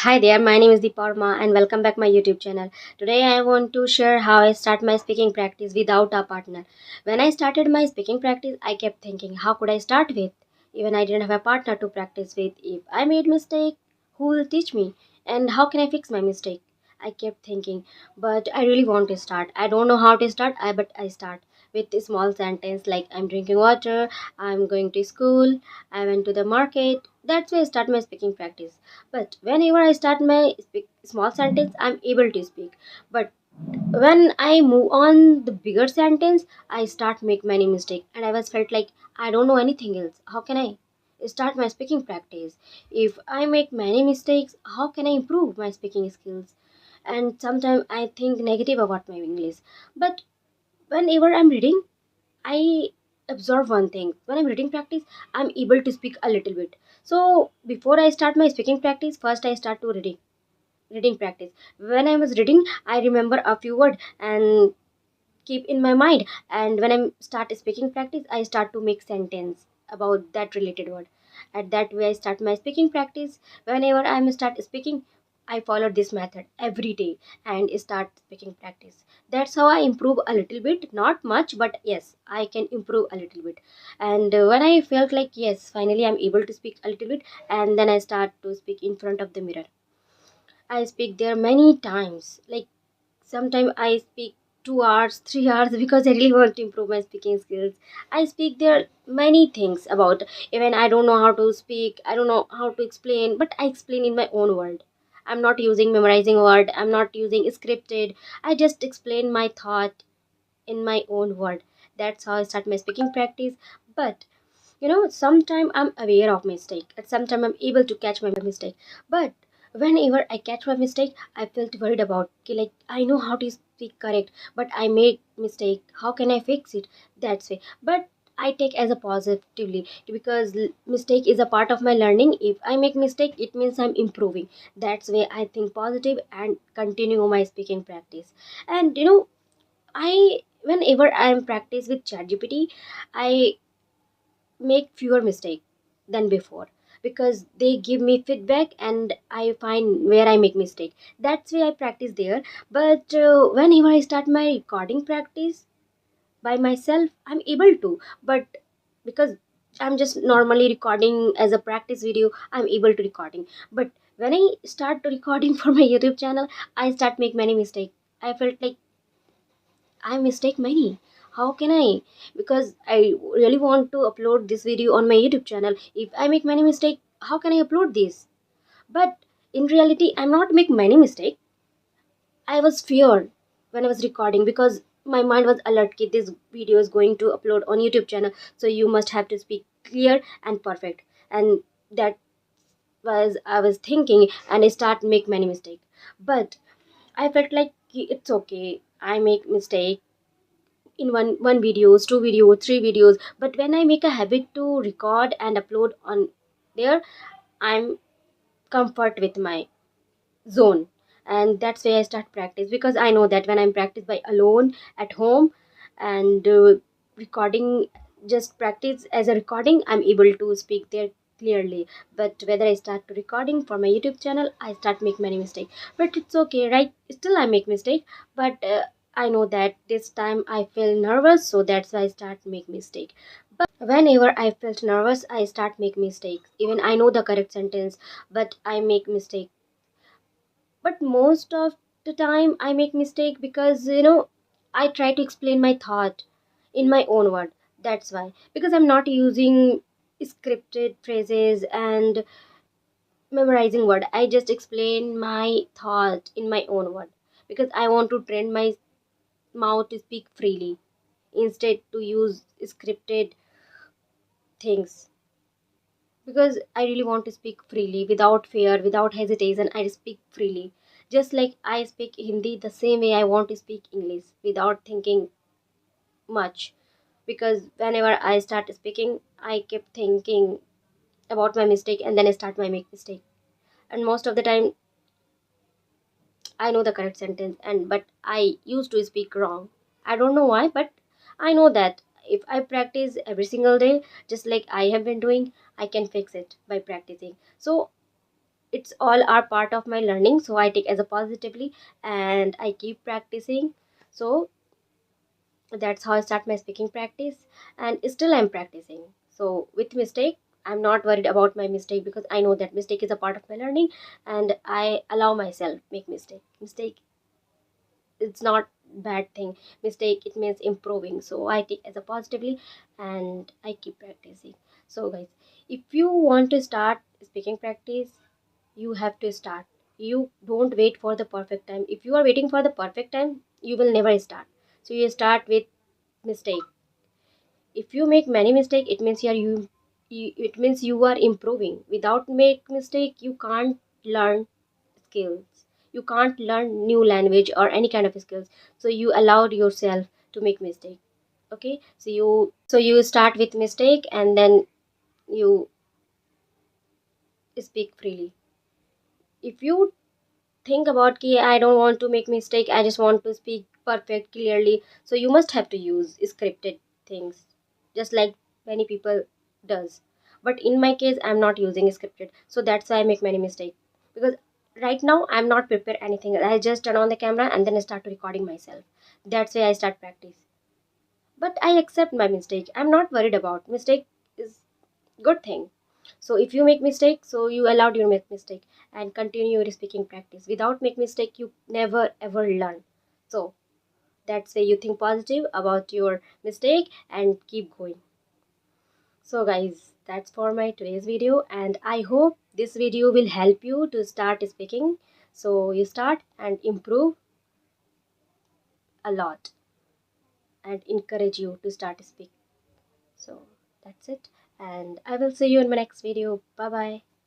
Hi there, my name is Deeparma and welcome back my YouTube channel. Today I want to share how I start my speaking practice without a partner. When I started my speaking practice, I kept thinking, how could I start with? Even I didn't have a partner to practice with. If I made mistake, who will teach me? And how can I fix my mistake? I kept thinking, but I really want to start. I don't know how to start, but I start with a small sentence like I'm drinking water, I'm going to school, I went to the market. That's where I start my speaking practice. But whenever I start my small sentence, I'm able to speak. But when I move on the bigger sentence, I start make many mistakes, and I was felt like I don't know anything else. How can I start my speaking practice? If I make many mistakes, how can I improve my speaking skills? And sometimes I think negative about my English. But whenever I'm reading, I observe one thing. When I'm reading practice, I'm able to speak a little bit. So before I start my speaking practice, first I start to reading practice. When I was reading, I remember a few words and keep in my mind. And when I start speaking practice, I start to make sentence about that related word. At that way, I start my speaking practice. Whenever I start speaking, I follow this method every day and start speaking practice. That's how I improve a little bit, not much, but yes, I can improve a little bit. And when I felt like yes, finally I'm able to speak a little bit, and then I start to speak in front of the mirror. I speak there many times. Like sometimes I speak 2 hours, 3 hours because I really want to improve my speaking skills. I speak there many things about, even I don't know how to speak, I don't know how to explain, but I explain in my own word. I'm not using memorizing word, I'm not using scripted. I just explain my thought in my own word. That's how I start my speaking practice. But sometimes I'm aware of mistake and sometimes I'm able to catch my mistake. But whenever I catch my mistake, I felt worried about, okay, like I know how to speak correct, but I made mistake, how can I fix it? That's way. But I take as a positively because mistake is a part of my learning. If I make mistake, it means I'm improving. That's way I think positive and continue my speaking practice. And I whenever I'm practice with ChatGPT, I make fewer mistakes than before because they give me feedback and I find where I make mistake. That's why I practice there. But whenever I start my recording practice by myself, I'm able to. But because I'm just normally recording as a practice video, I'm able to recording. But when I start to recording for my YouTube channel, I start make many mistakes. I felt like I mistake many. How can I? Because I really want to upload this video on my YouTube channel. If I make many mistakes, how can I upload this? But in reality, I'm not make many mistakes. I was feared when I was recording because my mind was alert that this video is going to upload on YouTube channel. So you must have to speak clear and perfect. And that was I was thinking, and I start make many mistakes. But I felt like it's okay. I make mistake in one videos, two videos, three videos. But when I make a habit to record and upload on there, I'm comfort with my zone. And that's why I start practice, because I know that when I'm practice by alone at home and recording, just practice as a recording, I'm able to speak there clearly. But whether I start to recording for my YouTube channel, I start make many mistakes. But it's okay, right? Still I make mistake. But I know that this time I feel nervous, so that's why I start make mistake. But whenever I felt nervous, I start make mistakes. Even I know the correct sentence, but I make mistake. But most of the time I make mistake because I try to explain my thought in my own word. That's why, because I'm not using scripted phrases and memorizing word. I just explain my thought in my own word, because I want to train my mouth to speak freely instead to use scripted things. Because I really want to speak freely without fear, without hesitation. I speak freely. Just like I speak Hindi, the same way I want to speak English without thinking much. Because whenever I start speaking, I keep thinking about my mistake and then I start my make mistake. And most of the time, I know the correct sentence, and but I used to speak wrong. I don't know why, but I know that if I practice every single day, just like I have been doing, I can fix it by practicing. So it's all are part of my learning, so I take as a positively and I keep practicing. So that's how I start my speaking practice, and still I'm practicing. So with mistake, I'm not worried about my mistake because I know that mistake is a part of my learning, and I allow myself make mistake. It's not bad thing. Mistake, it means improving, so I take as a positively and I keep practicing. So guys, if you want to start speaking practice, you have to start. You don't wait for the perfect time. If you are waiting for the perfect time, you will never start. So you start with mistake. If you make many mistake, it means it means you are improving. Without make mistake, you can't learn skills. You can't learn new language or any kind of skills. So you allowed yourself to make mistake. Okay, so you start with mistake and then you speak freely. If you think about ki I don't want to make mistake, I just want to speak perfect clearly, so you must have to use scripted things, just like many people does. But in my case, I'm not using scripted, so that's why I make many mistakes. Because right now I'm not prepared anything, I just turn on the camera and then I start recording myself. That's why I start practice. But I accept my mistake, I'm not worried about mistake. Is good thing. So if you make mistake, so you allowed your make mistake and continue your speaking practice. Without make mistake, you never ever learn. So that's why you think positive about your mistake and keep going. So guys, that's for my today's video, and I hope this video will help you to start speaking. So you start and improve a lot and encourage you to start speak. So that's it, and I will see you in my next video. Bye bye.